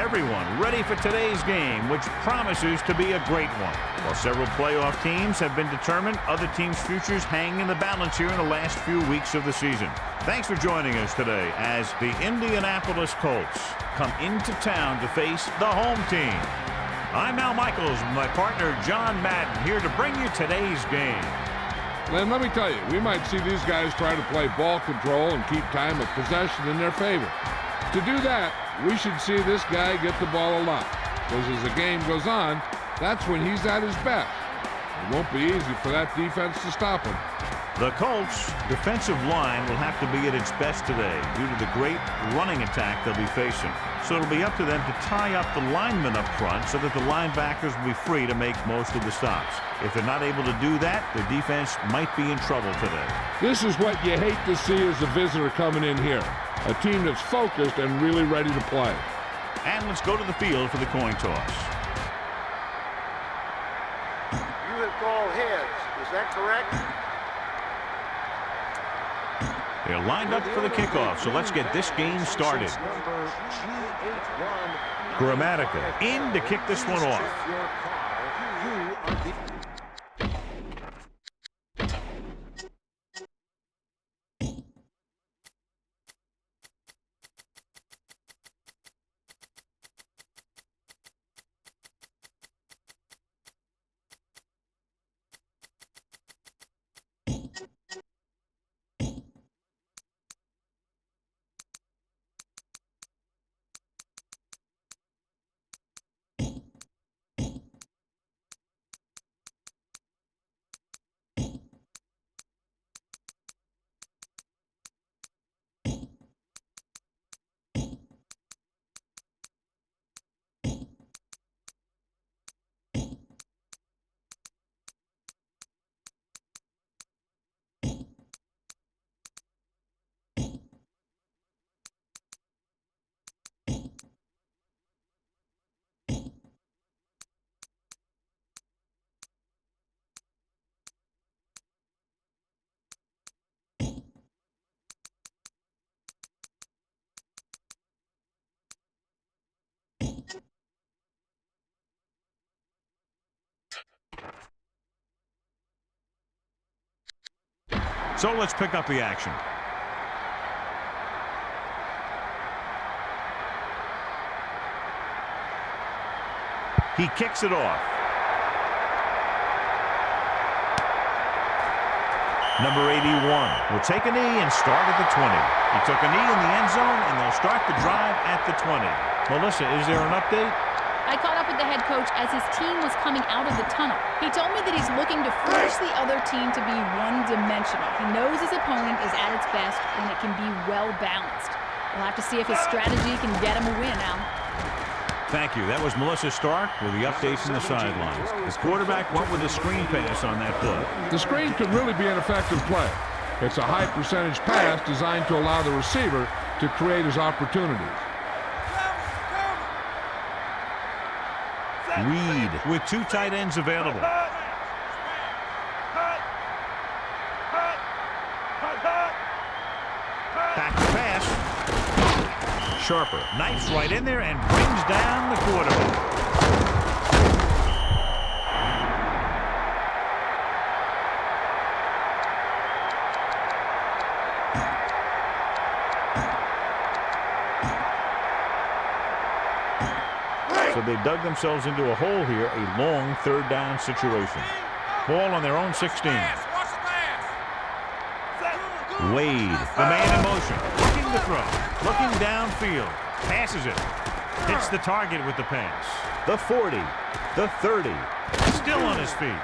everyone ready for today's game, which promises to be a great one. While several playoff teams have been determined, other teams' futures hang in the balance here in the last few weeks of the season. Thanks for joining us today as the Indianapolis Colts come into town to face the home team. I'm Al Michaels with my partner John Madden here to bring you today's game. Len, let me tell you, we might see these guys try to play ball control and keep time of possession in their favor. To do that, we should see this guy get the ball a lot, because as the game goes on, that's when he's at his best. It won't be easy for that defense to stop him. The Colts' defensive line will have to be at its best today due to the great running attack they'll be facing. So it'll be up to them to tie up the linemen up front so that the linebackers will be free to make most of the stops. If they're not able to do that, their defense might be in trouble today. This is what you hate to see as a visitor coming in here. A team that's focused and really ready to play. And let's go to the field for the coin toss. You have called heads. Is that correct? They're lined up for the kickoff, so let's get this game started. Grammatica in to kick this one off. So let's pick up the action. He kicks it off. Number 81 will take a knee and start at the 20. He took a knee in the end zone, and they'll start the drive at the 20. Melissa, is there an update? I caught up with the head coach as his team was coming out of the tunnel. He told me that he's looking to force the other team to be one-dimensional. He knows his opponent is at its best when it can be well-balanced. We'll have to see if his strategy can get him a win, Al. Thank you. That was Melissa Stark with the updates from the sidelines. The quarterback went with a screen pass on that play. The screen could really be an effective play. It's a high-percentage pass designed to allow the receiver to create his opportunities. Reed with two tight ends available. Back to pass. Sharper knifes right in there and brings down the quarterback. So they dug themselves into a hole here, a long third down situation. Ball on their own 16. Wade, the man in motion, looking to throw, looking downfield, passes it, hits the target with the pass. The 40, the 30, still on his feet.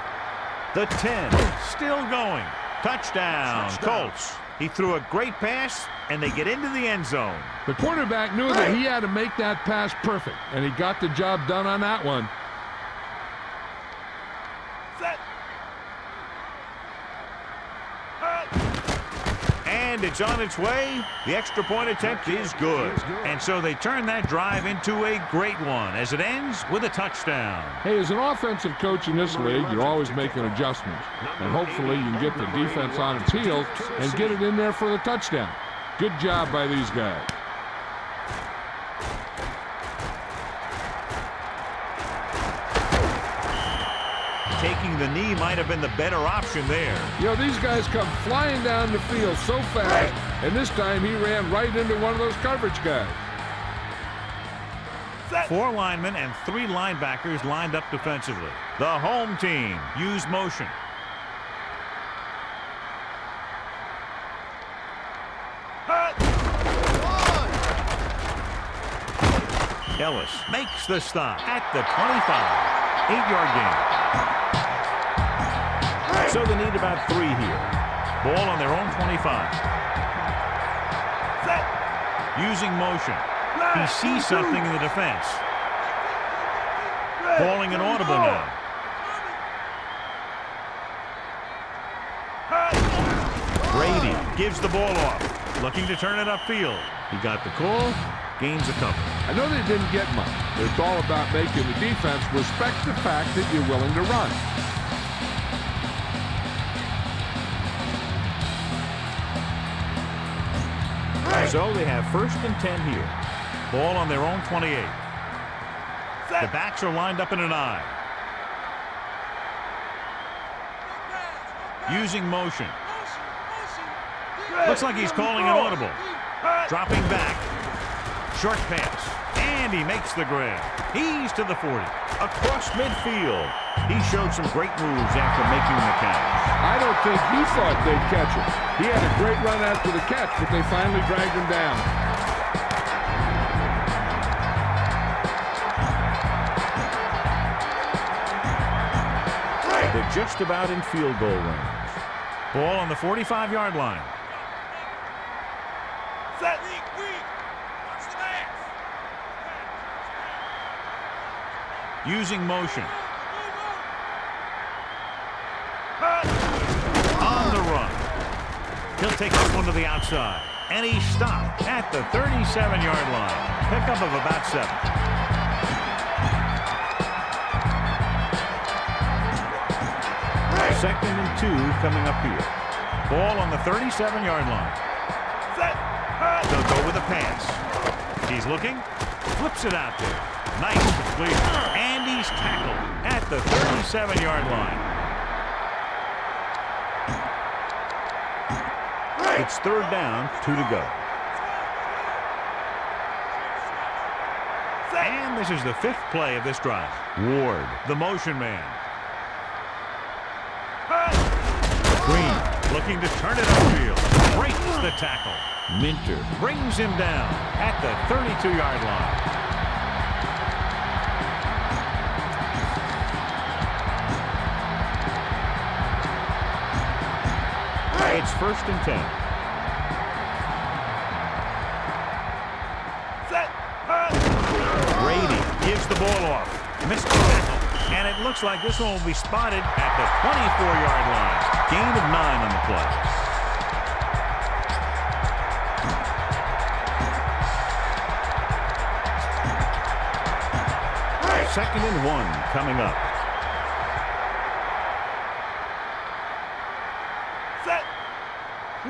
The 10, still going. Touchdown, Colts. He threw a great pass, and they get into the end zone. The quarterback knew that he had to make that pass perfect, and he got the job done on that one. And it's on its way. The extra point attempt is good. And so they turn that drive into a great one as it ends with a touchdown. Hey, as an offensive coach in this league, you're always making adjustments. And hopefully you can get the defense on its heels and get it in there for the touchdown. Good job by these guys. thinking the knee might have been the better option there. You know, these guys come flying down the field so fast, and this time he ran right into one of those coverage guys. 4 linemen and 3 linebackers lined up defensively. The home team use motion. Ellis makes the stop at the 25. 8-yard gain. So they need about 3 here. Ball on their own 25. Using motion. He sees something in the defense. Calling an audible now. Brady gives the ball off. Looking to turn it upfield. He got the call. Gains a couple. I know they didn't get much. It's all about making the defense respect the fact that you're willing to run. So they have 1st and 10 here. Ball on their own 28. The backs are lined up in an I. Using motion. Looks like he's calling an audible. Dropping back. Short pass. And he makes the grab. He's to the 40. Across midfield. He showed some great moves after making the catch. I don't think he thought they'd catch him. He had a great run after the catch, but they finally dragged him down. They're just about in field goal range. Ball on the 45-yard line. Set. Using motion. On the run. He'll take this one to the outside. And he stopped at the 37-yard line. Pickup of about 7. Second and 2 coming up here. Ball on the 37-yard line. They'll go with a pass. He's looking. Flips it out there. Nice completion. And he's tackled at the 37-yard line. It's 3rd down, 2 to go. And this is the 5th play of this drive. Ward, the motion man. Green looking to turn it upfield. Breaks the tackle. Minter brings him down at the 32-yard line. It's 1st and 10. Brady gives the ball off. Missed the tackle. And it looks like this one will be spotted at the 24-yard line. Gain of 9 on the play. Second and 1 coming up.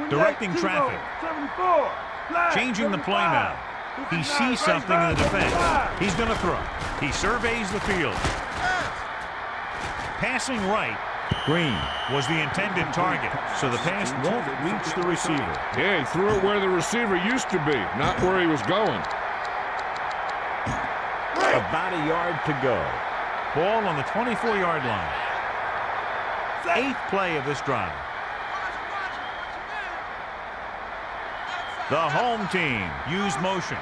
Directing traffic. Changing the play now. He sees something in the defense. He's going to throw. He surveys the field. Passing right. Green was the intended target, so the pass won't reach the receiver. Yeah, he threw it where the receiver used to be, not where he was going. About a yard to go. Ball on the 24-yard line. 8th play of this drive. The home team use motion.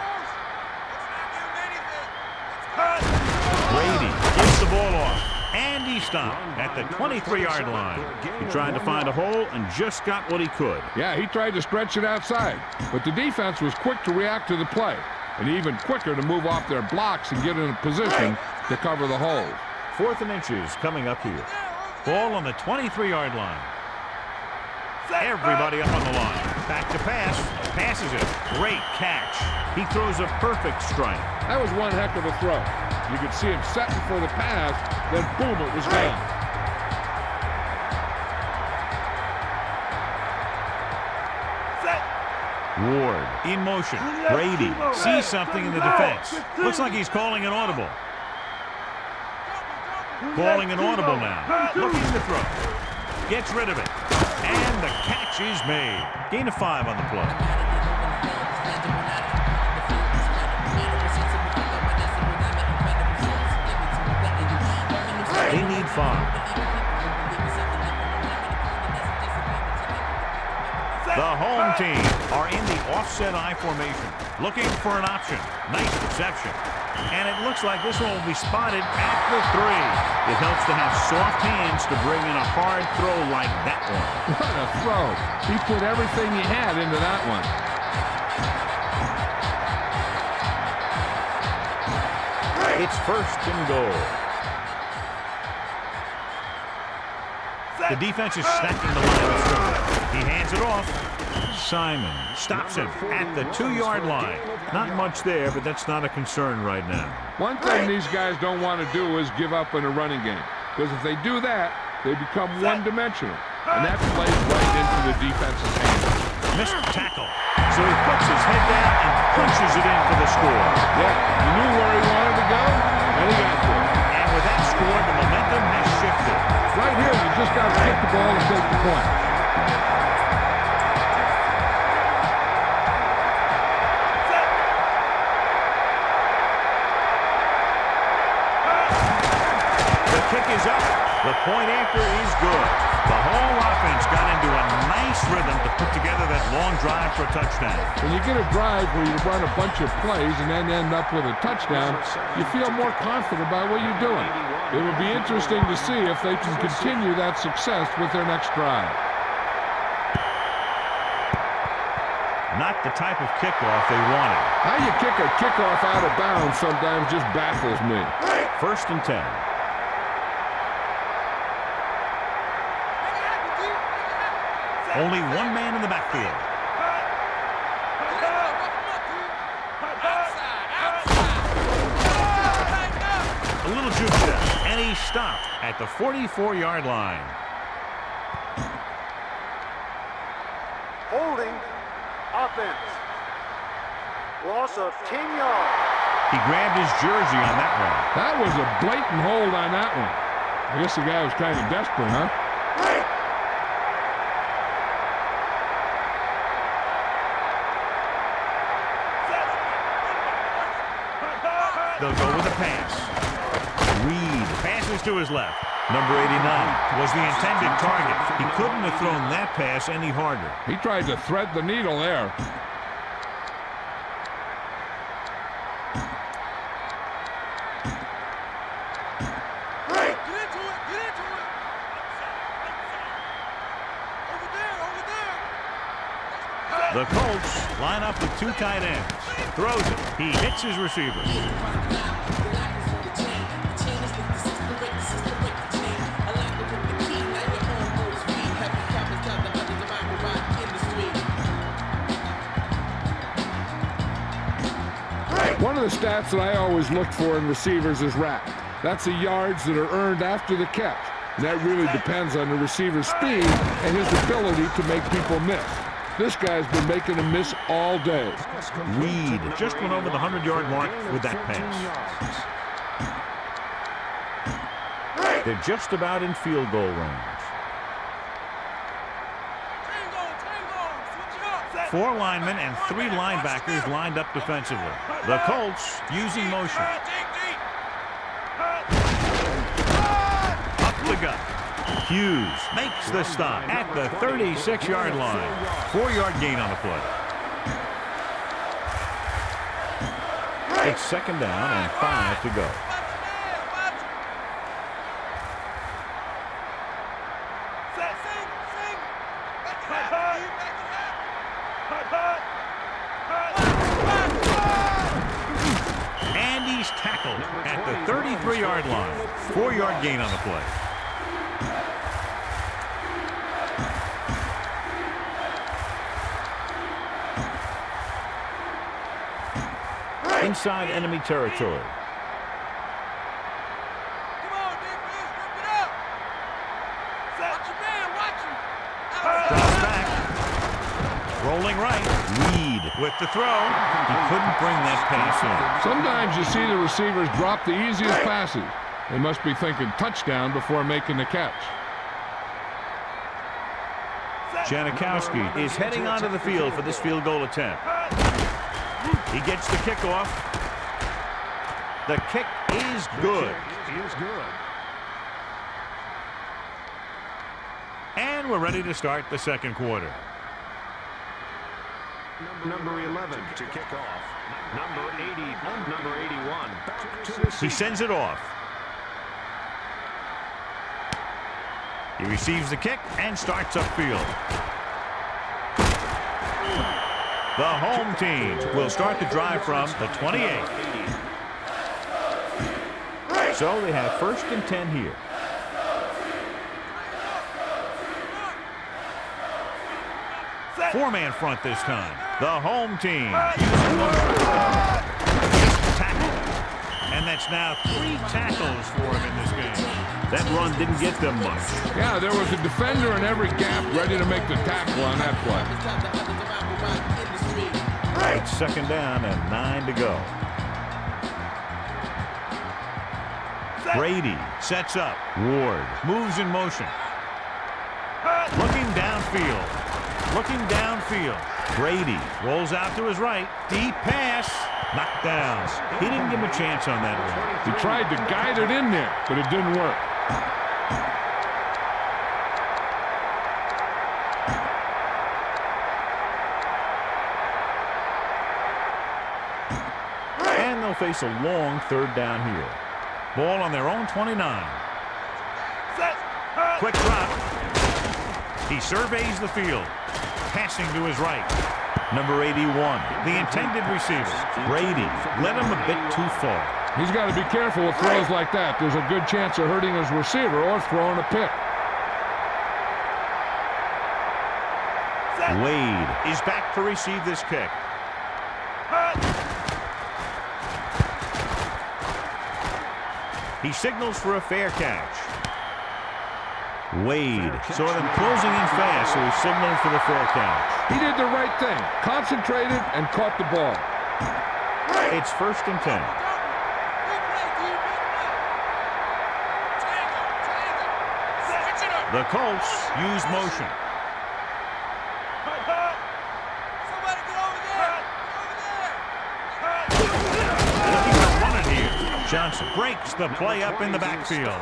Brady gives the ball off. And he stopped at the 23-yard line. He tried to find a hole and just got what he could. Yeah, he tried to stretch it outside, but the defense was quick to react to the play, and even quicker to move off their blocks and get in a position to cover the holes. 4th and inches coming up here. Ball on the 23-yard line. Everybody up on the line. Back to pass. Passes it. Great catch. He throws a perfect strike. That was one heck of a throw. You could see him setting for the pass, then boom, it was gone. Ward in motion. Brady sees something in the defense. Looks like he's calling an audible. Calling an audible now. Looking to throw. Gets rid of it. And the catch is made. Gain of 5 on the play. They need 5. The home team are in the offset I formation, looking for an option. Nice reception. And it looks like this one will be spotted at the 3. It helps to have soft hands to bring in a hard throw like that one. What a throw. He put everything he had into that one. It's 1st and goal. The defense is stacking the line of scrimmage. He hands it off. Simon stops him at the 2-yard line. Not much there, but that's not a concern right now. One thing these guys don't want to do is give up in a running game. Because if they do that, they become one-dimensional. And that plays right into the defense's hands. Missed tackle. So he puts his head down and punches it in for the score. Yeah, he knew where he wanted to go, and he got there. And with that score, the momentum has shifted. Right here, you just got to kick the ball and take the point. The kick is up. The point after is good. The whole offense got into a nice rhythm to put together that long drive for a touchdown. When you get a drive where you run a bunch of plays and then end up with a touchdown, you feel more confident about what you're doing. It will be interesting to see if they can continue that success with their next drive. Not the type of kickoff they wanted. How you kick a kickoff out of bounds sometimes just baffles me. 1st and 10. Only one man in the backfield. A little juke shot, and he stopped at the 44-yard line. Holding offense. Loss of 10 yards. He grabbed his jersey on that one. That was a blatant hold on that one. I guess the guy was kind of desperate, huh? They'll go with a pass. Reed passes to his left. Number 89 was the intended target. He couldn't have thrown that pass any harder. He tried to thread the needle there. The Colts line up with 2 tight ends. Throws it. He hits his receiver. One of the stats that I always look for in receivers is RAP. That's the yards that are earned after the catch. And that really depends on the receiver's speed and his ability to make people miss. This guy's been making them miss all day. Reed just went over the 100-yard mark with that pass. They're just about in field goal range. 4 linemen and 3 linebackers lined up defensively. The Colts using motion. Up the gut. Hughes makes the stop at the 36-yard line. 4-yard gain on the play. It's 2nd down and 5 to go. And he's tackled at the 33-yard line. 4-yard gain on the play. Inside enemy territory. Drops back. Rolling right. Reed with the throw. He couldn't bring that pass in. Sometimes you see the receivers drop the easiest passes. They must be thinking touchdown before making the catch. Janikowski is heading onto the field for this field goal attempt. He gets the kickoff. The kick is good. And we're ready to start the second quarter. Number 11 to kick off. Number 80, number 81. He sends it off. He receives the kick and starts upfield. The home team will start the drive from the 28. So they have 1st and 10 here. Four-man front this time. The home team using motion. Tackle. And that's now 3 tackles for him in this game. That run didn't get them much. Yeah, there was a defender in every gap ready to make the tackle on that play. It's 2nd down and 9 to go. Brady sets up. Ward moves in motion. Looking downfield. Looking downfield. Brady rolls out to his right. Deep pass. Knocked down. He didn't give him a chance on that one. He tried to guide it in there, but it didn't work. And they'll face a long 3rd down here. Ball on their own 29. Quick drop. He surveys the field. Passing to his right. Number 81, the intended receiver. Brady led him a bit too far. He's got to be careful with throws like that. There's a good chance of hurting his receiver or throwing a pick. Wade is back to receive this kick. He signals for a fair catch. Wade saw them closing in fast, so he signaled for the fair catch. He did the right thing. Concentrated and caught the ball. It's 1st and 10. The Colts use motion. Looking to run it here. Johnson breaks the play up in the backfield.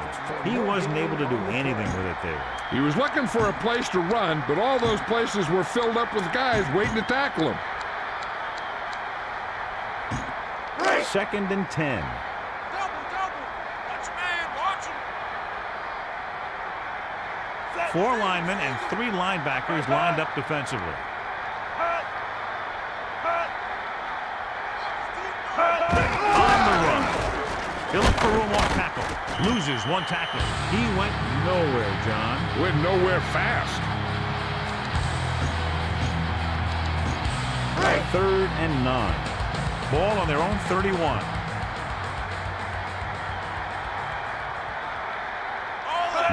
He wasn't able to do anything with it there. He was looking for a place to run, but all those places were filled up with guys waiting to tackle him. 2nd and 10. Four linemen and 3 linebackers lined up defensively. On the run. He'll look for room off tackle. Loses 1 tackle. He went nowhere, John. Went nowhere fast. 3rd and 9. Ball on their own 31.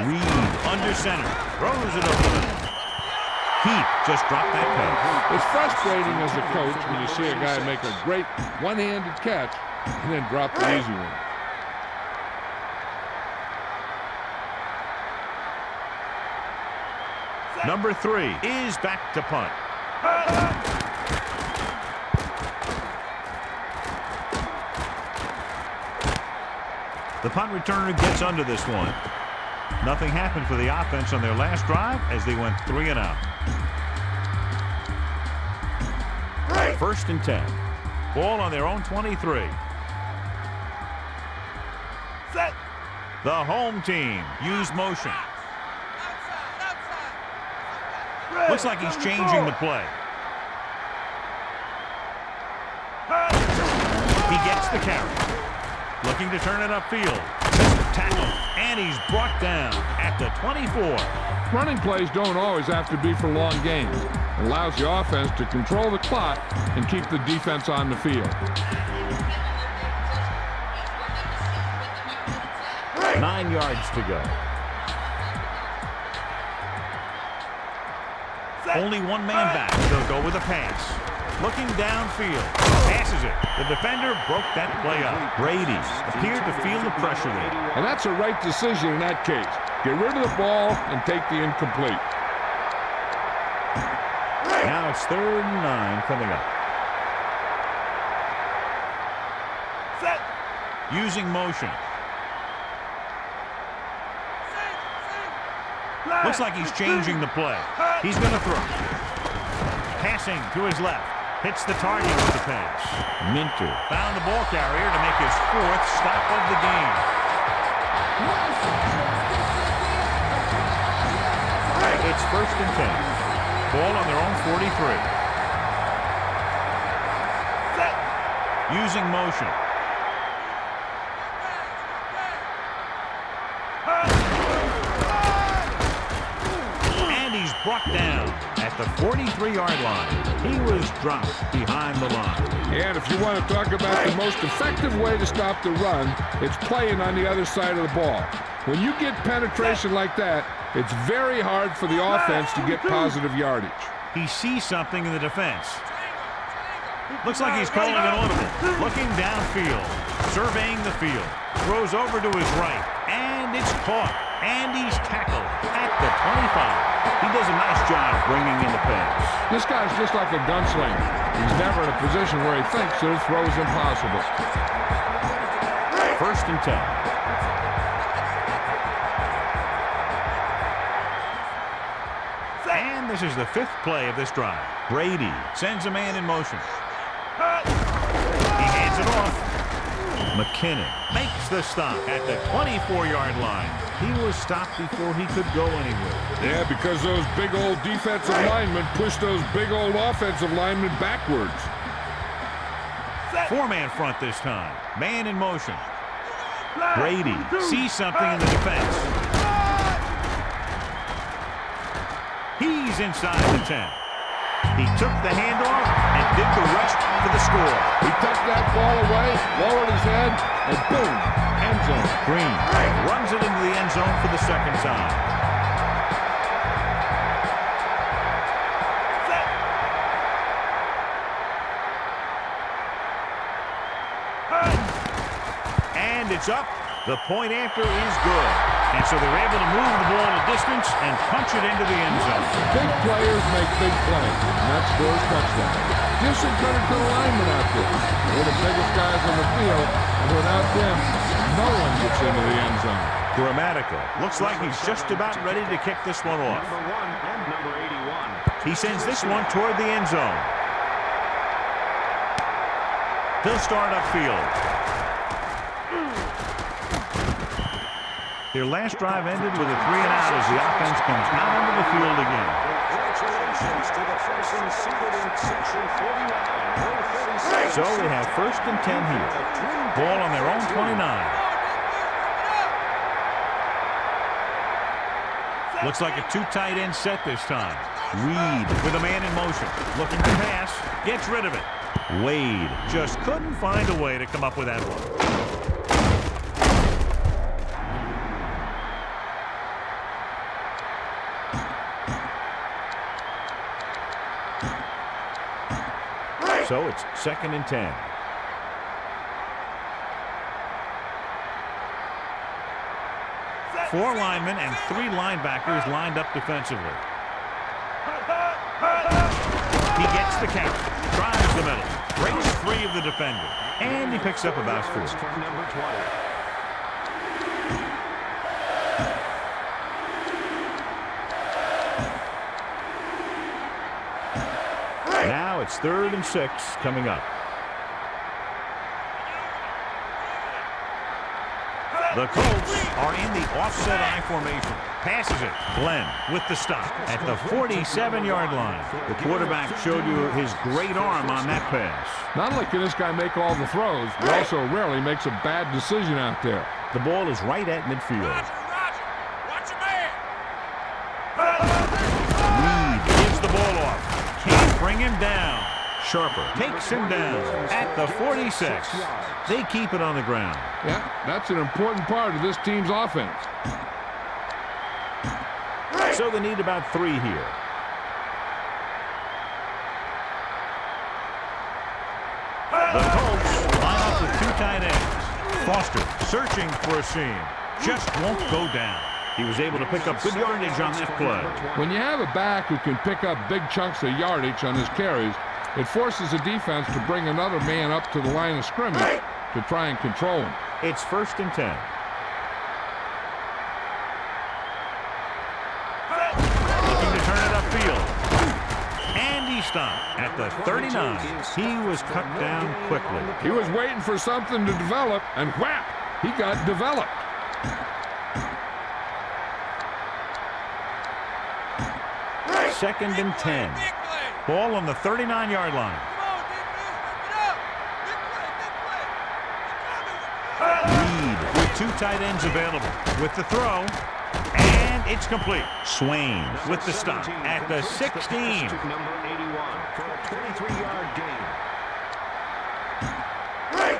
Reed under center. Throws it over the middle. Heath just dropped that pass. It's frustrating as a coach when you see a guy make a great one-handed catch and then drop the easy one. Number 3 is back to punt. The punt returner gets under this one. Nothing happened for the offense on their last drive as they went 3 and out. 1st and 10. Ball on their own 23. Set. The home team use motion. Looks like he's changing the play. He gets the carry. Looking to turn it upfield. Tackle. And he's brought down at the 24. Running plays don't always have to be for long games. It allows the offense to control the clock and keep the defense on the field. 9 yards to go. Only 1 man back. They'll go with a pass. Looking downfield. Passes it. The defender broke that play up. Brady appeared to feel the pressure there. And that's a right decision in that case. Get rid of the ball and take the incomplete. Now it's 3rd and 9 coming up. Set. Using motion. Looks like he's changing the play. He's going to throw. Passing to his left. Hits the target with the pass. Minter found the ball carrier to make his 4th stop of the game. It's 1st and 10. Ball on their own 43. Set. Using motion. And he's brought down at the 43-yard line. He was dropped behind the line. And if you want to talk about the most effective way to stop the run, it's playing on the other side of the ball. When you get penetration like that, it's very hard for the offense to get positive yardage. He sees something in the defense. Looks like he's calling an audible. Looking downfield. Surveying the field. Throws over to his right. And it's caught. And he's tackled at the 25. He does a nice job bringing in the pass. This guy's just like a gunslinger. He's never in a position where he thinks that his throw is impossible. 1st and 10. And this is the 5th play of this drive. Brady sends a man in motion. He hands it off. McKinnon makes the stop at the 24-yard line. He was stopped before he could go anywhere. Yeah, because those big old defensive linemen pushed those big old offensive linemen backwards. 4-man front this time. Man in motion. Brady sees something in the defense. He's inside the 10. He took the handoff and did the rest for the score. He took that ball away, lowered his head, and boom, end zone. Green runs it into the end zone for the 2nd time. And it's up. The point after is good. And so they're able to move the ball a distance and punch it into the end zone. Big players make big plays, and that scores touchdown. Give some credit to the linemen out there. They're the biggest guys on the field, and without them, no one gets into the end zone. Grammatical. Looks like he's just about ready to kick this one off. Number 1 and number 81. He sends this one toward the end zone. He'll start upfield. Their last drive ended with a 3-and-out as the offense comes out onto the field again. Congratulations to the person seated in section 49. So they have 1st and 10 here. Ball on their own 29. Looks like a 2 tight end set this time. Reed with a man in motion. Looking to pass. Gets rid of it. Wade just couldn't find a way to come up with that one. So it's 2nd and 10. Four linemen and 3 linebackers lined up defensively. He gets the count, drives the middle, breaks free of the defender, and he picks up about 4. From number 20. Now it's 3rd and 6 coming up. The Colts are in the offset I formation. Passes it. Glenn with the stop at the 47-yard line. The quarterback showed you his great arm on that pass. Not only can this guy make all the throws, but also rarely makes a bad decision out there. The ball is right at midfield. Roger. Watch your man. Reed gives the ball off. Can't bring him down. Sharper takes him down at the 46. They keep it on the ground. Yeah, that's an important part of this team's offense. So they need about 3 here. The Colts line up with 2 tight ends. Foster searching for a seam. Just won't go down. He was able to pick up good yardage on that play. When you have a back who can pick up big chunks of yardage on his carries, it forces the defense to bring another man up to the line of scrimmage to try and control him. It's 1st and 10. Looking to turn it upfield. And he stopped at the 39. He was cut down quickly. He was waiting for something to develop, and whap! He got developed. Second and 10. Ball on the 39-yard line. Reed with 2 tight ends available. With the throw. And it's complete. Swain with the stop at the 16. Number 81 for a 23-yard gain.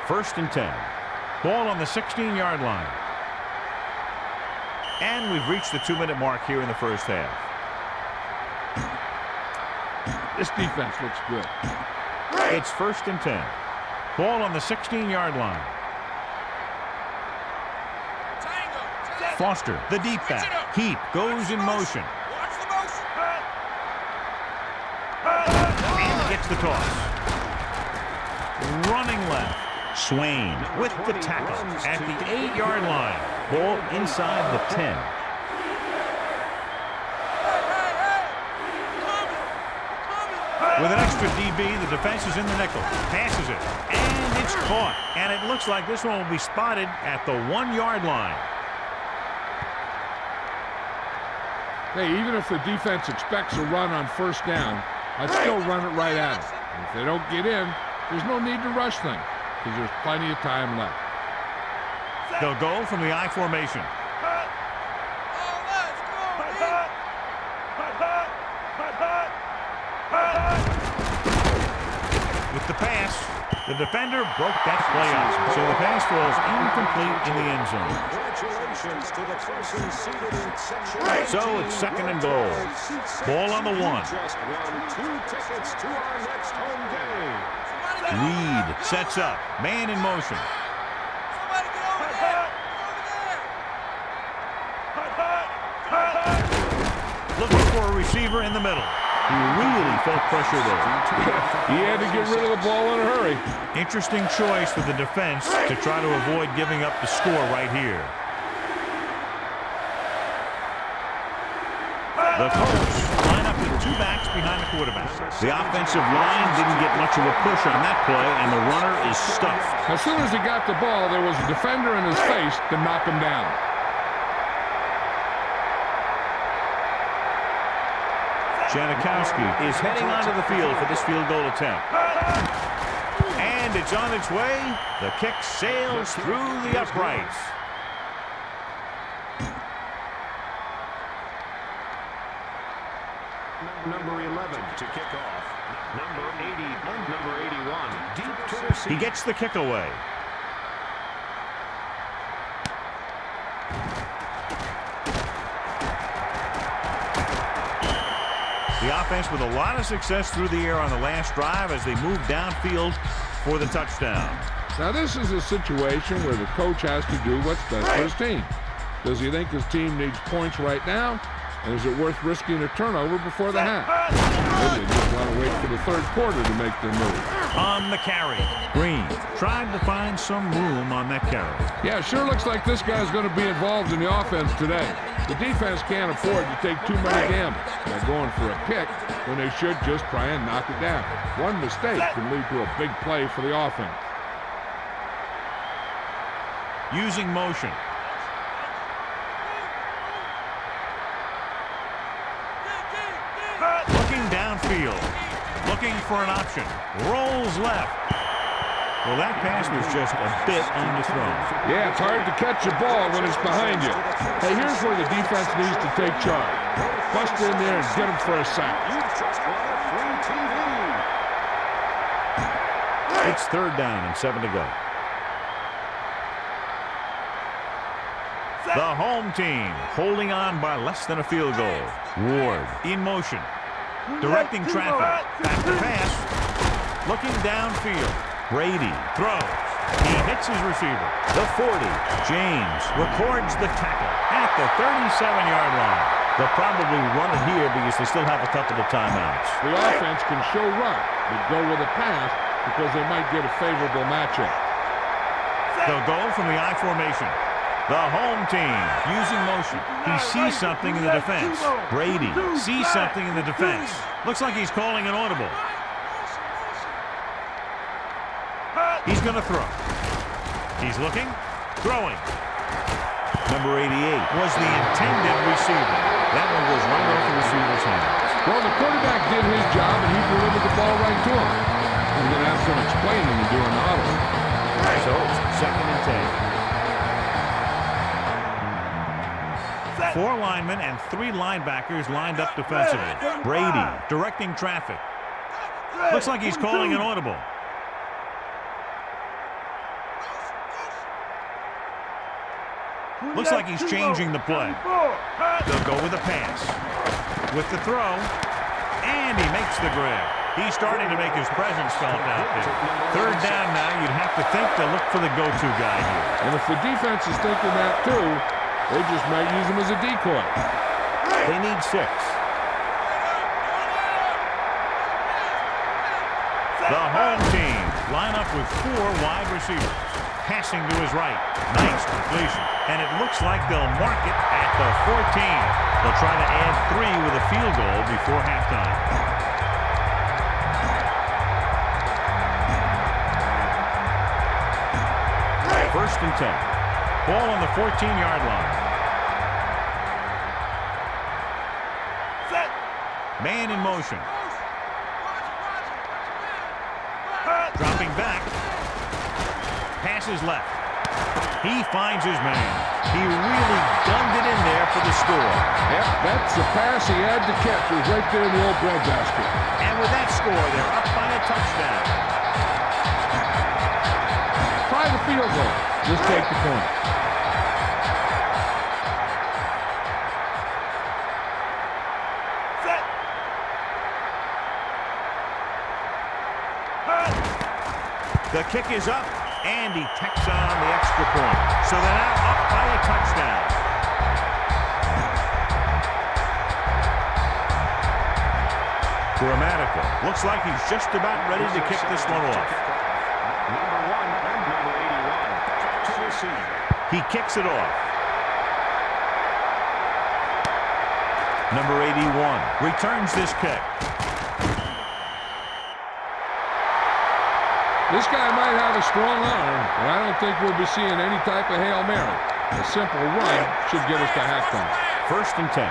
1st and 10. Ball on the 16-yard line. And we've reached the 2-minute mark here in the first half. This defense looks good. It's 1st and 10. Ball on the 16-yard line. Foster, the deep back. Heap goes in motion. And gets the toss. Running left. Swain with the tackle at the 8-yard line. Ball inside the 10. With an extra DB, the defense is in the nickel. Passes it. And it's caught. And it looks like this one will be spotted at the 1-yard line. Hey, even if the defense expects a run on 1st down, I'd still run it right at them. And if they don't get in, there's no need to rush things because there's plenty of time left. They'll go from the I formation. With the pass, the defender broke that play up. So the pass falls incomplete in the end zone. Congratulations to the person seated in section. So it's 2nd and goal. Ball on the 1. Just won 2 tickets to our next home game. Reed sets up. Man in motion. Looking for a receiver in the middle. He really felt pressure there. He had to get rid of the ball in a hurry. Interesting choice for the defense to try to avoid giving up the score right here. The Colts line up with 2 backs behind the quarterback. The offensive line didn't get much of a push on that play, and the runner is stuffed. As soon as he got the ball, there was a defender in his face to knock him down. Janikowski is heading onto the field for this field goal attempt. And it's on its way. The kick sails through the uprights. Number 11 to kick off. Number 80 and number 81. Deep to receive. He gets the kick away. The offense with a lot of success through the air on the last drive as they move downfield for the touchdown. Now this is a situation where the coach has to do what's best for his team. Does he think his team needs points right now? And is it worth risking a turnover before the half? Maybe they just want to wait for the 3rd quarter to make their move. On the carry, Green tried to find some room on that carry. Yeah, it sure looks like this guy's going to be involved in the offense today. The defense can't afford to take too many gambles by going for a pick when they should just try and knock it down. One mistake can lead to a big play for the offense. Using motion. Looking downfield. Looking for an option. Rolls left. Well, that pass was just a bit underthrown. Yeah, it's hard to catch a ball when it's behind you. Hey, here's where the defense needs to take charge. Bust in there and get him for a sack. It's 3rd down and 7 to go. The home team holding on by less than a field goal. Ward in motion. Directing traffic. Back to pass. Looking downfield. Brady throws. He hits his receiver. The 40. James records the tackle at the 37-yard line. They'll probably run it here because they still have a couple of timeouts. The offense can show run, but go with a pass because they might get a favorable matchup. They'll go from the I formation. The home team using motion. He sees something in the defense. Brady sees something in the defense. Looks like he's calling an audible. He's going to throw. He's looking, throwing. Number 88 was the intended receiver. That one goes right off the receiver's hand. Well, the quarterback did his job, and he delivered the ball right to him. He's going to have some explaining to do in the huddle. So it's 2nd and 10. 4 linemen and 3 linebackers lined up defensively. Brady directing traffic. Looks like he's calling an audible. Looks like he's changing the play. They'll go with a pass. With the throw. And he makes the grab. He's starting to make his presence felt out there. 3rd down now. You'd have to think they'll look for the go-to guy here. And if the defense is thinking that too, they just might use him as a decoy. They need 6. The home team line up with 4 wide receivers. Passing to his right. Nice completion. And it looks like they'll mark it at the 14. They'll try to add 3 with a field goal before halftime. First and 10. Ball on the 14-yard line. Man in motion. Dropping back. Passes left. He finds his man. He really gunned it in there for the score. Yep, that's the pass he had to catch. It was right there in the old breadbasket. And with that score, they're up by a touchdown. Try the field goal. Just take the point. The kick is up, and he tacks on the extra point. So they're now up by a touchdown. Grammatical. Looks like he's just about ready to kick this one off. Number 1 and number 81 to receive. He kicks it off. Number 81 returns this kick. This guy might have a strong arm, but I don't think we'll be seeing any type of Hail Mary. A simple run should get us to halftime. First and 10.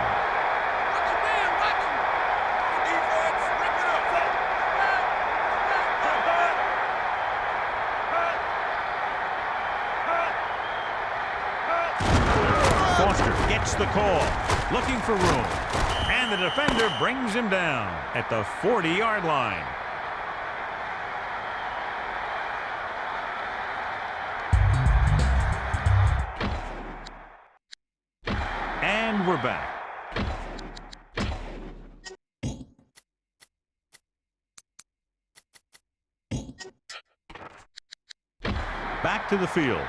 Foster gets the call, looking for room. And the defender brings him down at the 40-yard line. And we're back. Back to the field.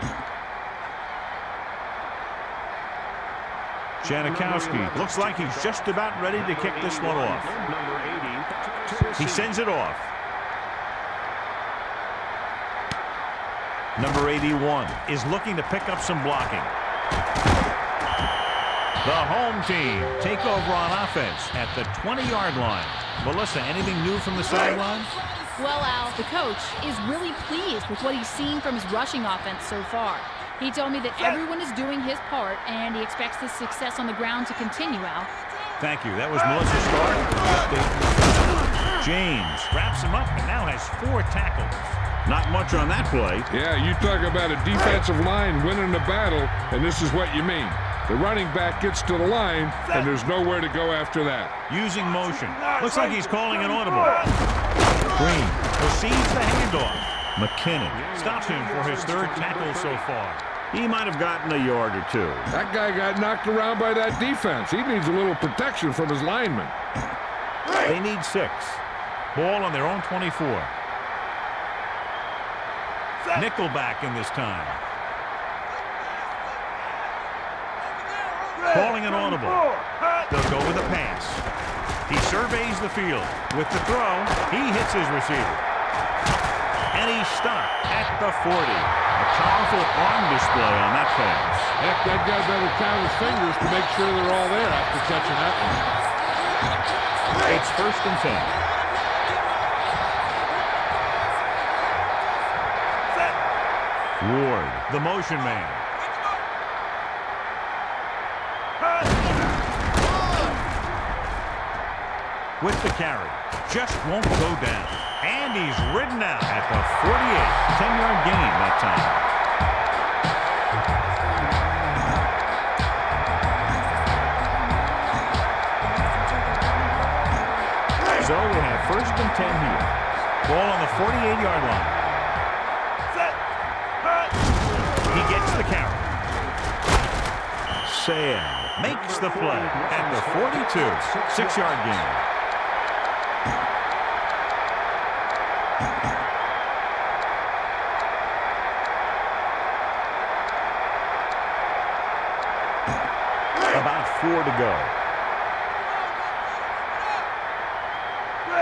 Janikowski looks like he's just about ready to kick this one off. He sends it off. Number 81 is looking to pick up some blocking. The home team take over on offense at the 20-yard line. Melissa, anything new from the sideline? Well, Al, the coach is really pleased with what he's seen from his rushing offense so far. He told me that everyone is doing his part, and he expects this success on the ground to continue, Al. Thank you. That was Melissa Stark. James wraps him up and now has 4 tackles. Not much on that play. Yeah, you talk about a defensive line winning the battle, and this is what you mean. The running back gets to the line, and there's nowhere to go after that. Using motion. Looks like he's calling an audible. Green receives the handoff. McKinnon stops him for his 3rd tackle so far. He might have gotten a yard or 2. That guy got knocked around by that defense. He needs a little protection from his linemen. They need 6. Ball on their own 24. Nickelback in this time. Calling an audible. They'll go with a pass. He surveys the field. With the throw, he hits his receiver. And he's stopped at the 40. A powerful arm display on that pass. Heck, that guy better count his fingers to make sure they're all there after catching that one. It's 1st and 10. Ward, the motion man. With the carry. Just won't go down. And he's ridden out at the 48. 10-yard gain that time. So we have 1st and 10 here. Ball on the 48-yard line. He gets the carry. Sam makes the play at the 42. 6-yard gain. About 4 to go.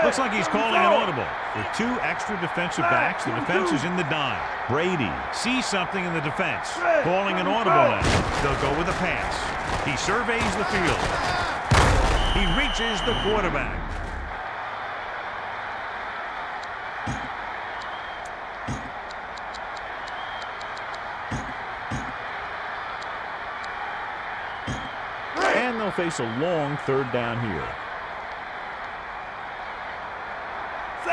Looks like he's calling an audible. With 2 extra defensive backs, the defense is in the dime. Brady sees something in the defense. Calling an audible now. They'll go with a pass. He surveys the field. He reaches the quarterback. And they'll face a long 3rd down here.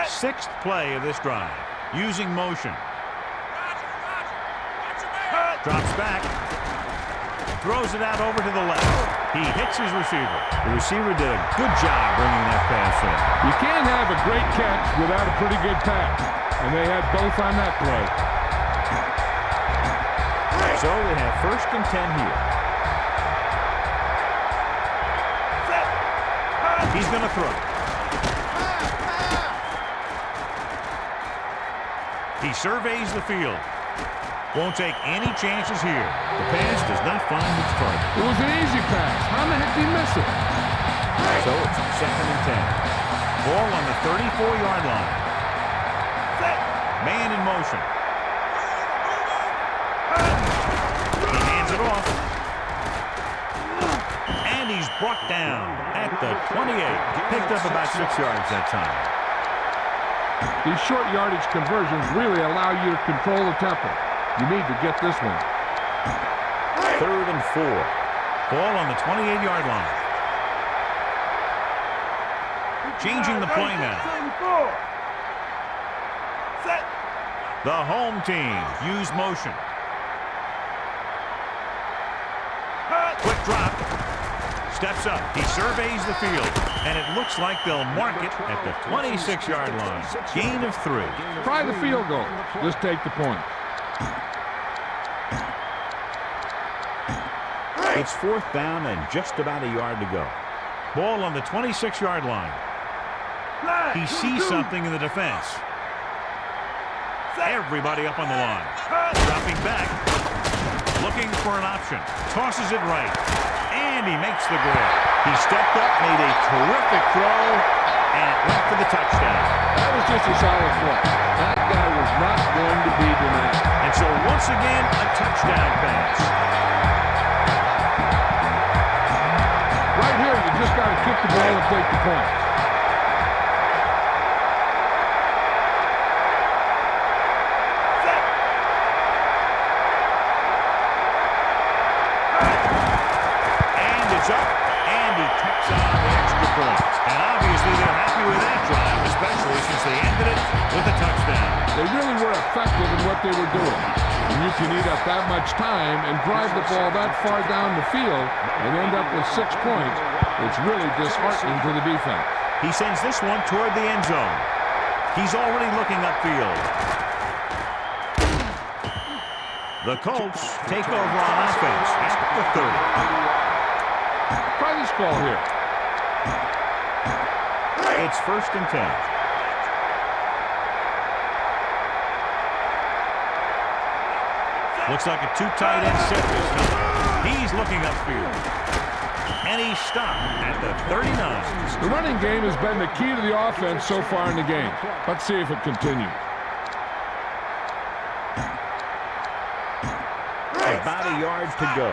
6th play of this drive. Using motion. Drops back. Throws it out over to the left. He hits his receiver. The receiver did a good job bringing that pass in. You can't have a great catch without a pretty good pass. And they had both on that play. So we have 1st and 10 here. He's going to throw. He surveys the field. Won't take any chances here. The pass does not find its target. It was an easy pass. How the heck did he miss it? So it's 2nd and 10. Ball on the 34-yard line. Man in motion. He hands it off. And he's brought down at the 28. Picked up about 6 yards that time. These short yardage conversions really allow you to control the tempo. You need to get this one. 3rd and 4. Ball on the 28-yard line. Changing the play now. The home team use motion. Quick drop. Steps up. He surveys the field. And it looks like they'll mark it at the 26-yard line. Gain of 3. Try the field goal. Just take the point. It's 4th down and just about a yard to go. Ball on the 26-yard line. He sees something in the defense. Everybody up on the line. Dropping back. Looking for an option. Tosses it right. And he makes the grab. He stepped up, made a terrific throw, and it went for the touchdown. That was just a solid play. That guy was not going to be denied. And so once again, a touchdown pass. Right here, you just got to kick the ball and take the point. And it's up, and he tucks on the extra point. And obviously they're happy with that drive, especially since they ended it with a touchdown. They really were effective in what they were doing. And you can eat up that much time and drive the ball that far down the field and end up with 6 points. It's really disheartening to the defense. He sends this one toward the end zone. He's already looking upfield. The Colts take over on offense at the 30. Try this call here. It's 1st and 10. Looks like a two tight end set this time. He's looking upfield. And he's stopped at the 39. The running game has been the key to the offense so far in the game. Let's see if it continues. About a yard to go.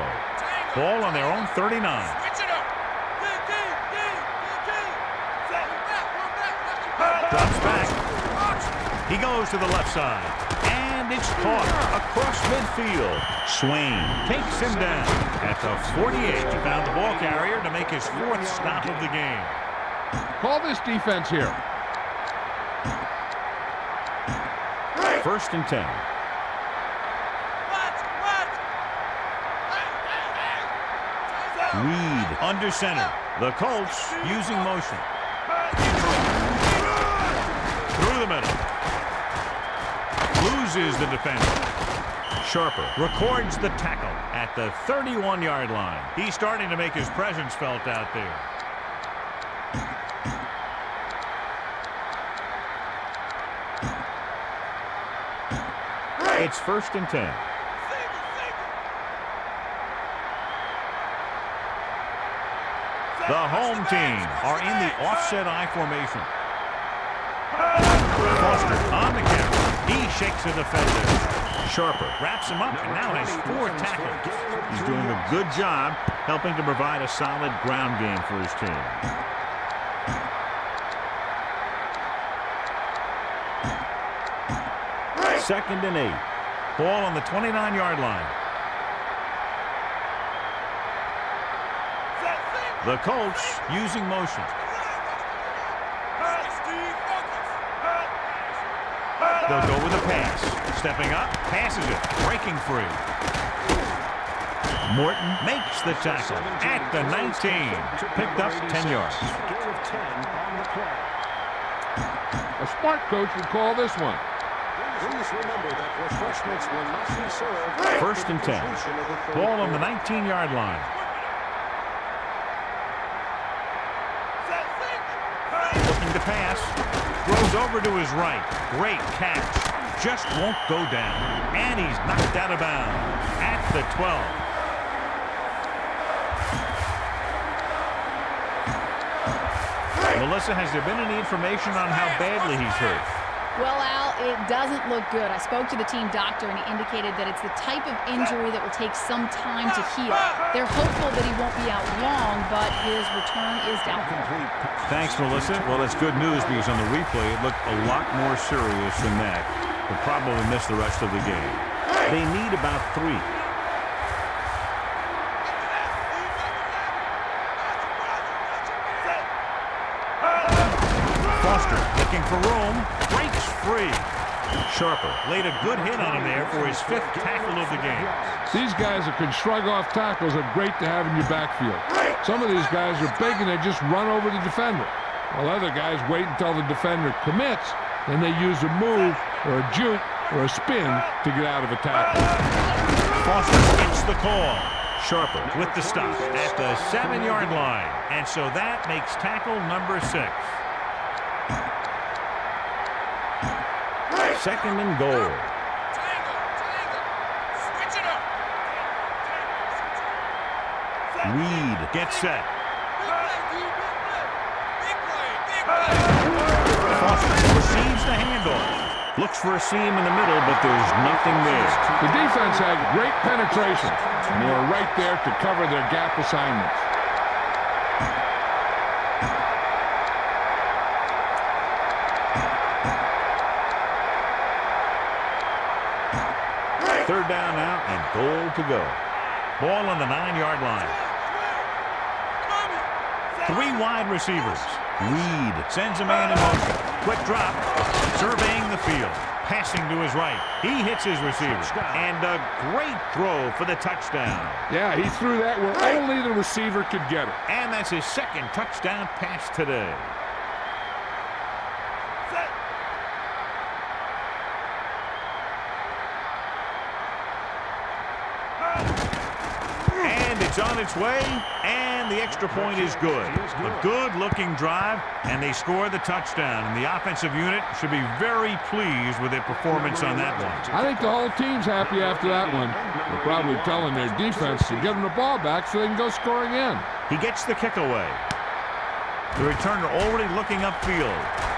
Ball on their own 39. Drops back. He goes to the left side. And it's caught across midfield. Swain takes him down at the 48. He found the ball carrier to make his fourth stop of the game. Call this defense here. 1st and 10. Reed under center. The Colts using motion. Through the middle. Loses the defender. Sharper records the tackle at the 31-yard line. He's starting to make his presence felt out there. It's 1st and 10. The home team are in the offset I formation. Foster on the carry. He shakes a defender. Sharper wraps him up and now has 4 tackles. He's doing a good job helping to provide a solid ground game for his team. Second and 8. Ball on the 29-yard line. The Colts using motion. They'll go with a pass. Stepping up, passes it, breaking free. Morton makes the tackle at the 19. Picked up 10 yards. A smart coach would call this one. Please remember that refreshments will not be served. 1st and 10. Ball on the 19-yard line. Looking to pass. Throws over to his right. Great catch. Just won't go down. And he's knocked out of bounds at the 12. Melissa, has there been any information on how badly he's hurt? Well, Al, it doesn't look good. I spoke to the team doctor, and he indicated that it's the type of injury that will take some time to heal. They're hopeful that he won't be out long, but his return is doubtful. Thanks, Melissa. Well, that's good news because on the replay, it looked a lot more serious than that. He'll probably miss the rest of the game. They need about 3. Foster looking for room, breaks free. Sharper laid a good hit on him there for his 5th tackle of the game. These guys that can shrug off tackles are great to have in your backfield. Some of these guys are big and they just run over the defender, while other guys wait until the defender commits, then they use a move or a juke or a spin to get out of a tackle. Foster gets the call. Sharper with the stop at the 7-yard line. And so that makes tackle number 6. 2nd and goal. Reed gets set. Foster receives the handoff. Looks for a seam in the middle, but there's nothing there. The defense had great penetration, and they were right there to cover their gap assignments. Third down now and goal to go. Ball on the 9-yard line. 3 wide receivers. Reed sends a man in motion. Quick drop. Surveying the field. Passing to his right. He hits his receiver. And a great throw for the touchdown. Yeah, he threw that where only the receiver could get it. And that's his 2nd touchdown pass today. And it's It's on its way, and the extra point is good. A good-looking drive, and they score the touchdown. And the offensive unit should be very pleased with their performance on that one. I think the whole team's happy after that one. They're probably telling their defense to give them the ball back so they can go score again. He gets the kick away. The returner already looking upfield.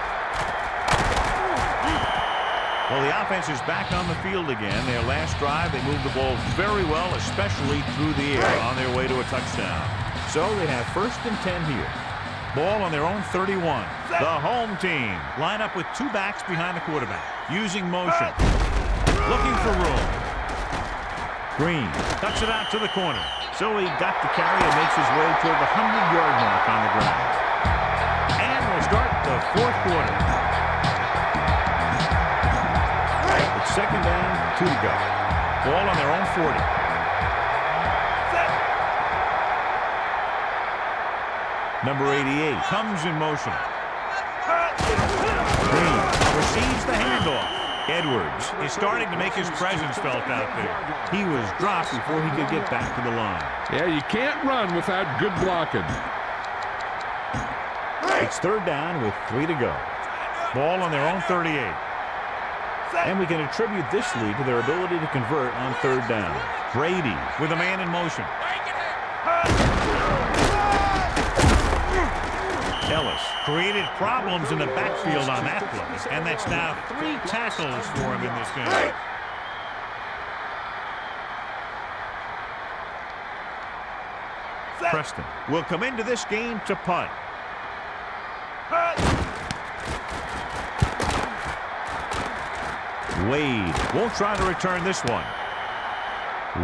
Well, the offense is back on the field again. Their last drive, they moved the ball very well, especially through the air on their way to a touchdown. So they have 1st and 10 here. Ball on their own 31. The home team line up with 2 backs behind the quarterback, using motion. Looking for room. Green cuts it out to the corner. So he got the carry and makes his way toward the 100-yard mark on the ground. And we'll start the 4th quarter. It's 2nd down, 2 to go. Ball on their own 40. Number 88 comes in motion. Green receives the handoff. Edwards is starting to make his presence felt out there. He was dropped before he could get back to the line. Yeah, you can't run without good blocking. It's 3rd down with 3 to go. Ball on their own 38. And we can attribute this lead to their ability to convert on 3rd down. Brady with a man in motion. Ellis created problems in the backfield on that play, and that's now 3 tackles for him in this game. Preston will come into this game to punt. Wade won't try to return this one.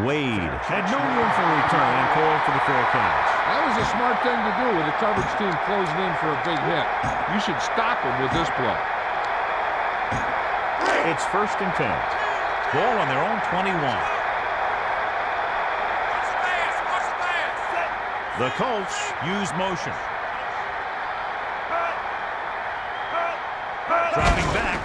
Wade had no room for a return and called for the fair catch. That was a smart thing to do with the coverage team closing in for a big hit. You should stop him with this play. It's 1st and 10. Ball on their own 21. The Colts use motion. Dropping back.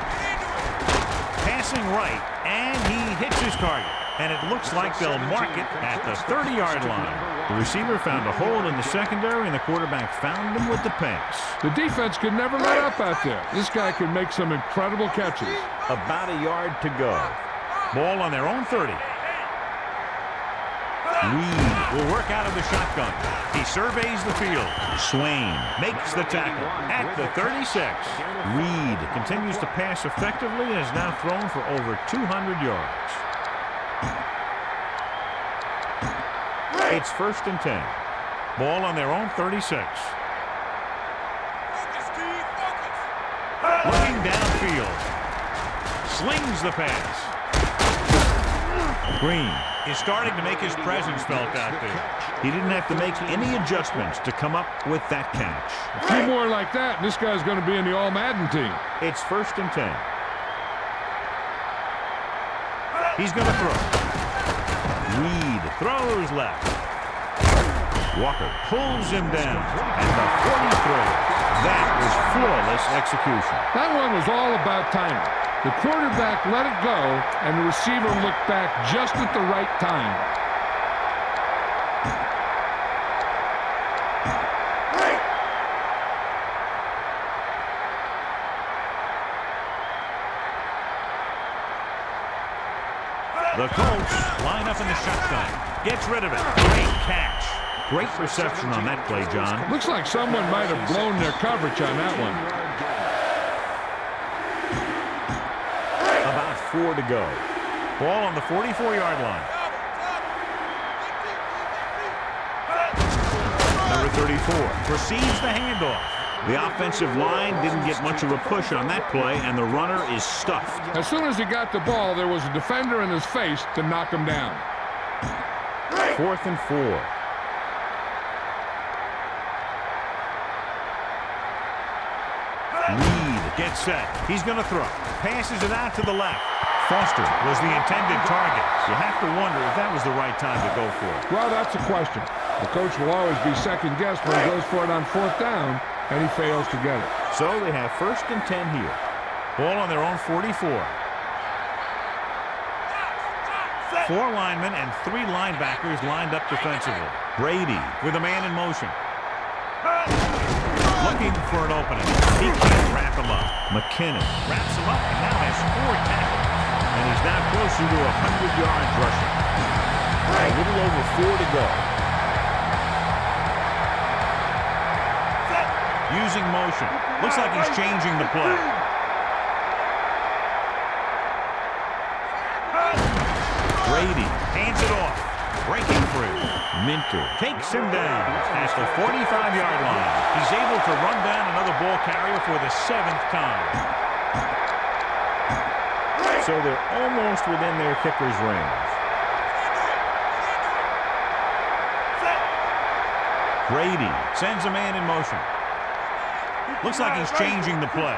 Passing right, and he hits his target. And it looks like they'll mark it at the 30-yard line. The receiver found a hole in the secondary, and the quarterback found him with the pass. The defense could never let up out there. This guy can make some incredible catches. About a yard to go. Ball on their own 30. Reed will work out of the shotgun. He surveys the field. Swain makes the tackle at the 36. Reed continues to pass effectively and has now thrown for over 200 yards. It's 1st and 10. Ball on their own 36. Looking downfield. Slings the pass. Green is starting to make his presence felt out there. He didn't have to make any adjustments to come up with that catch. A few more like that, and this guy's going to be in the All-Madden team. It's 1st and 10. He's going to throw. Reed throws left. Walker pulls him down at the 43. That was flawless execution. That one was all about timing. The quarterback let it go, and the receiver looked back just at the right time. The Colts line up in the shotgun. Gets rid of it. Great catch. Great reception on that play, John. Looks like someone might have blown their coverage on that one. About 4 to go. Ball on the 44-yard line. Number 34 receives the handoff. The offensive line didn't get much of a push on that play, and the runner is stuffed. As soon as he got the ball, there was a defender in his face to knock him down. 4th and 4. Reed gets set. He's going to throw. Passes it out to the left. Foster was the intended target. You have to wonder if that was the right time to go for it. Well, that's a question. The coach will always be second-guessed when he goes for it on 4th down, and he fails to get it. So they have 1st and 10 here. Ball on their own 44. 4 linemen and 3 linebackers lined up defensively. Brady with a man in motion. Looking for an opening. He can't wrap him up. McKinnon wraps him up and now has 4 tackles. And he's now closer to 100 yards rushing. A little over 4 to go. Using motion. Looks like he's changing the play. Brady hands it off. Breaking free. Minter takes him down at the 45-yard line. He's able to run down another ball carrier for the 7th time. So they're almost within their kicker's range. Brady sends a man in motion. Looks like he's changing the play.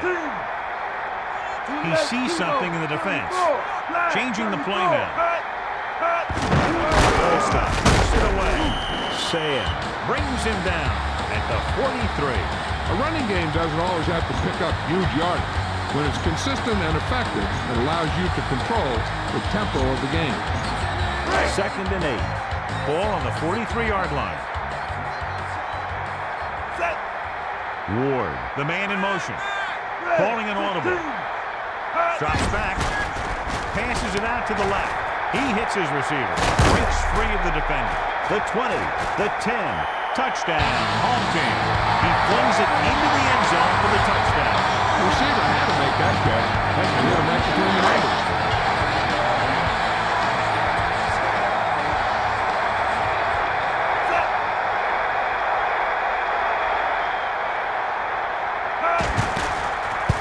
He sees something in the defense. Changing the play now. Full stop. Puts it away. Sayed brings him down at the 43. A running game doesn't always have to pick up huge yardage. When it's consistent and effective, it allows you to control the tempo of the game. 2nd and 8. Ball on the 43-yard line. Ward, the man in motion. Calling an audible. Drops back. Passes it out to the left. He hits his receiver. Breaks free of the defender. The 20, the 10. Touchdown, home team. He flings it into the end zone for the touchdown. The receiver had to make that catch. That can hit him right between the numbers.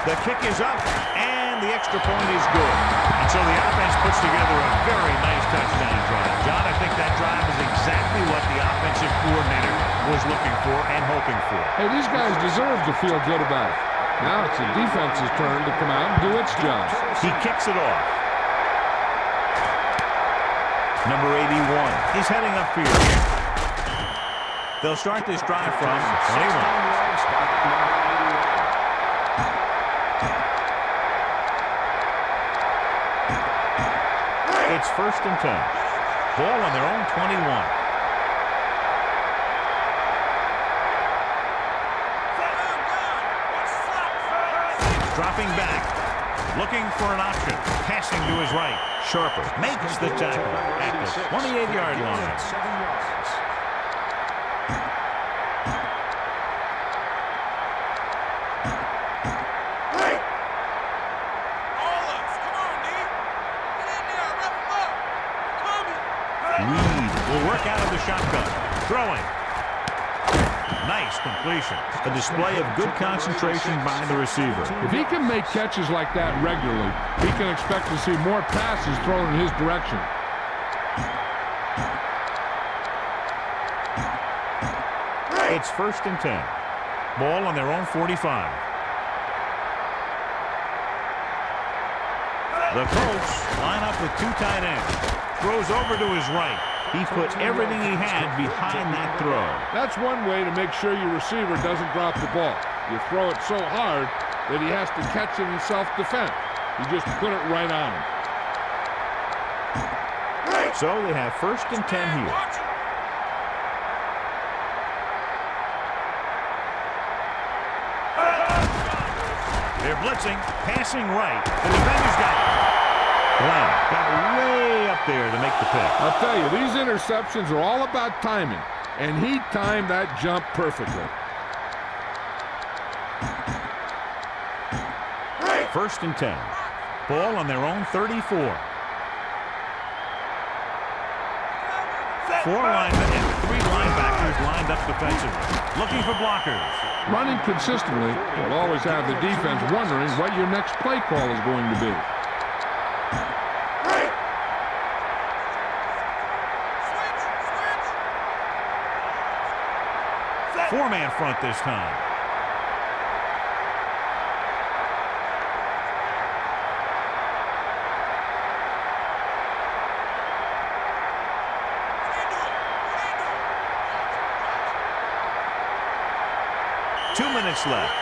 The kick is up, and the extra point is good. And so the offense puts together a very nice touchdown drive. John, I think that drive is exactly what the offensive coordinator was looking for and hoping for. Hey, these guys deserve to feel good about it. Now it's the defense's turn to come out and do its job. He kicks it off. Number 81 is heading upfield. They'll start this drive from 21. It's 1st and 10. Ball on their own 21. Dropping back. Looking for an option. Passing to his right. Sharper makes the tackle at the 28-yard line. 7 yards. Will work out of the shotgun. Throwing. Nice completion. A display of good concentration by the receiver. If he can make catches like that regularly, he can expect to see more passes thrown in his direction. It's 1st and 10. Ball on their own 45. The Colts line up with 2 tight ends. Throws over to his right. He put everything he had behind that throw. That's one way to make sure your receiver doesn't drop the ball. You throw it so hard that he has to catch it in self-defense. You just put it right on him. So they have 1st and 10 here. They're blitzing, passing right. The defender's got it. Glenn got way up there to make the pick. I'll tell you, these interceptions are all about timing, and he timed that jump perfectly. 1st and 10. Ball on their own 34. 4 linemen and 3 linebackers lined up defensively, looking for blockers. Running consistently will always have the defense wondering what your next play call is going to be. 4-man front this time. Two minutes left.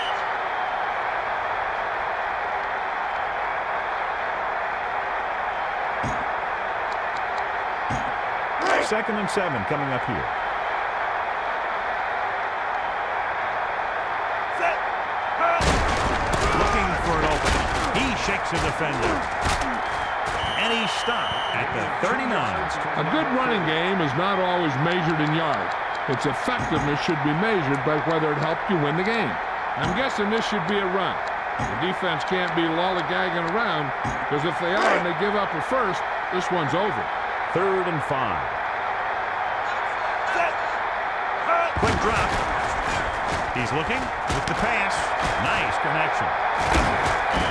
2nd and 7 coming up here. Looking for an opening. He shakes a defender. And he's stopped at the 39. A good running game is not always measured in yards. Its effectiveness should be measured by whether it helped you win the game. I'm guessing this should be a run. The defense can't be lollygagging around, because if they are and they give up a first, this one's over. 3rd and 5. Quick drop. He's looking with the pass. Nice connection.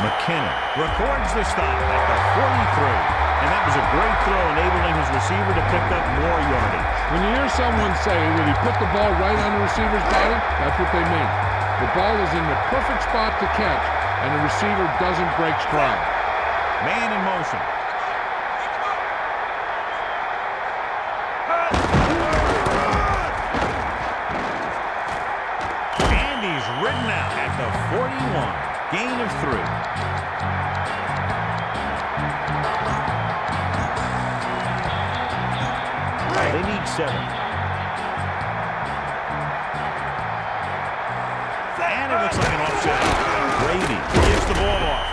McKinnon records the stop at the 43. And that was a great throw, enabling his receiver to pick up more yardage. When you hear someone say that he put the ball right on the receiver's body, that's what they mean. The ball is in the perfect spot to catch, and the receiver doesn't break stride. Man in motion. And he's ridden out at the 41. Gain of 3. They need 7. And it looks like an offset. Brady gives the ball off.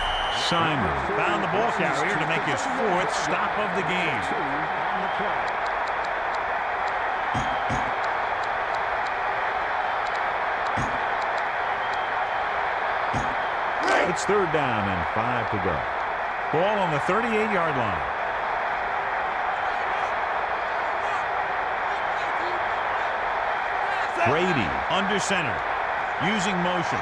Simon found the ball carrier to make his 4th stop of the game. It's 3rd down and 5 to go. Ball on the 38-yard line. Brady under center, using motion.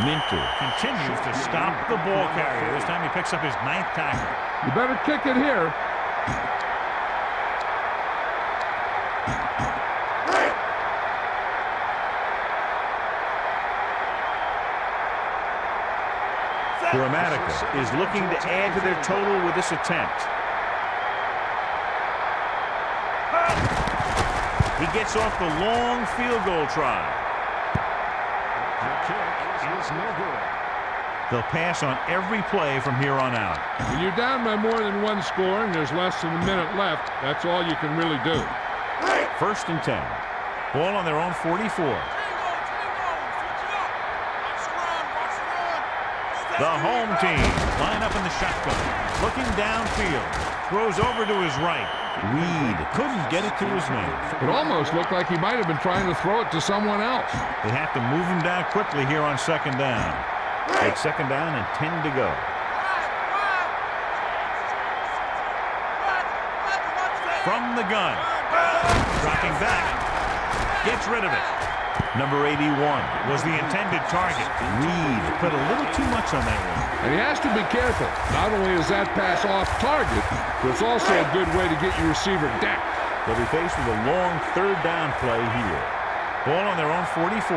Minter continues to stop the ball carrier. This time he picks up his 9th tackle. You better kick it here. Grammatica is looking to add to their total with this attempt. He gets off the long field goal try. The kick is no good. They'll pass on every play from here on out. When you're down by more than 1 score and there's less than a minute left, that's all you can really do. 1st and 10. Ball on their own 44. The home team line up in the shotgun. Looking downfield. Throws over to his right. Reed couldn't get it to his man. It almost looked like he might have been trying to throw it to someone else. They have to move him down quickly here on 2nd down. It's 2nd down and 10 to go. From the gun. Dropping back. Gets rid of it. Number 81 was the intended target. Reed put a little too much on that one. And he has to be careful. Not only is that pass off target, but it's also a good way to get your receiver decked. They'll be faced with a long 3rd down play here. Ball on their own 44.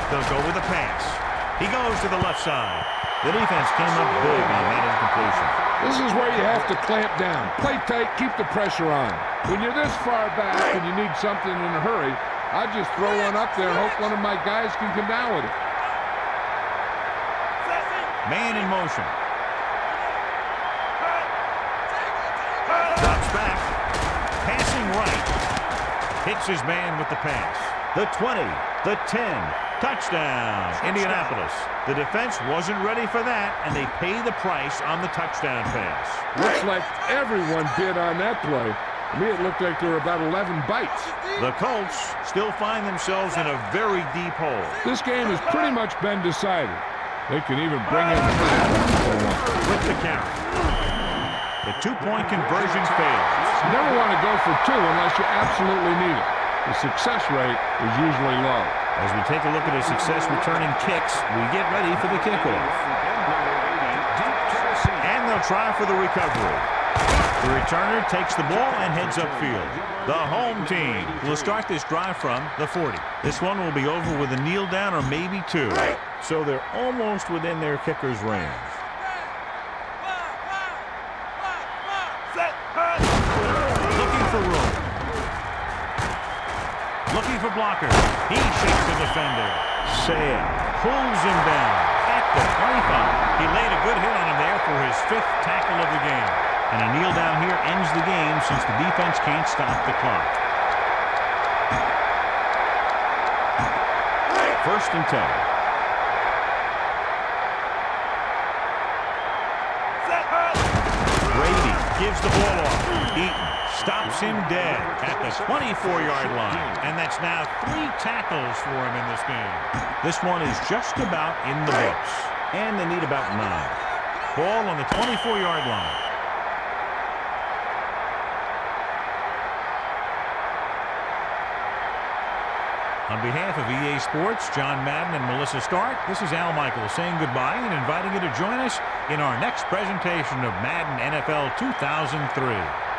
They'll go with a pass. He goes to the left side. The defense came up big on that incompletion. This is where you have to clamp down. Play tight, keep the pressure on. When you're this far back and you need something in a hurry, I just throw one up there and hope one of my guys can come down with it. Man in motion. Drops back. Passing right. Hits his man with the pass. The 20, the 10. Touchdown, Indianapolis. The defense wasn't ready for that, and they pay the price on the touchdown pass. Looks like everyone bid on that play. To me, it looked like there were about 11 bites. The Colts still find themselves in a very deep hole. This game has pretty much been decided. They can even bring in the With the count. The 2-point conversion fails. You never want to go for 2 unless you absolutely need it. The success rate is usually low. As we take a look at his success returning kicks, we get ready for the kickoff. And they'll try for the recovery. The returner takes the ball and heads upfield. The home team will start this drive from the 40. This one will be over with a kneel down or maybe 2. So they're almost within their kicker's range. Looking for blockers. He shakes the defender. Sad. Pulls him down at the 25. He laid a good hit on him there for his 5th tackle of the game. And a kneel down here ends the game since the defense can't stop the clock. 1st and 10. Brady gives the ball off. Eaton stops him dead at the 24-yard line. And that's now 3 tackles for him in this game. This one is just about in the books. And they need about 9. Ball on the 24-yard line. On behalf of EA Sports, John Madden and Melissa Stark, this is Al Michaels saying goodbye and inviting you to join us in our next presentation of Madden NFL 2003.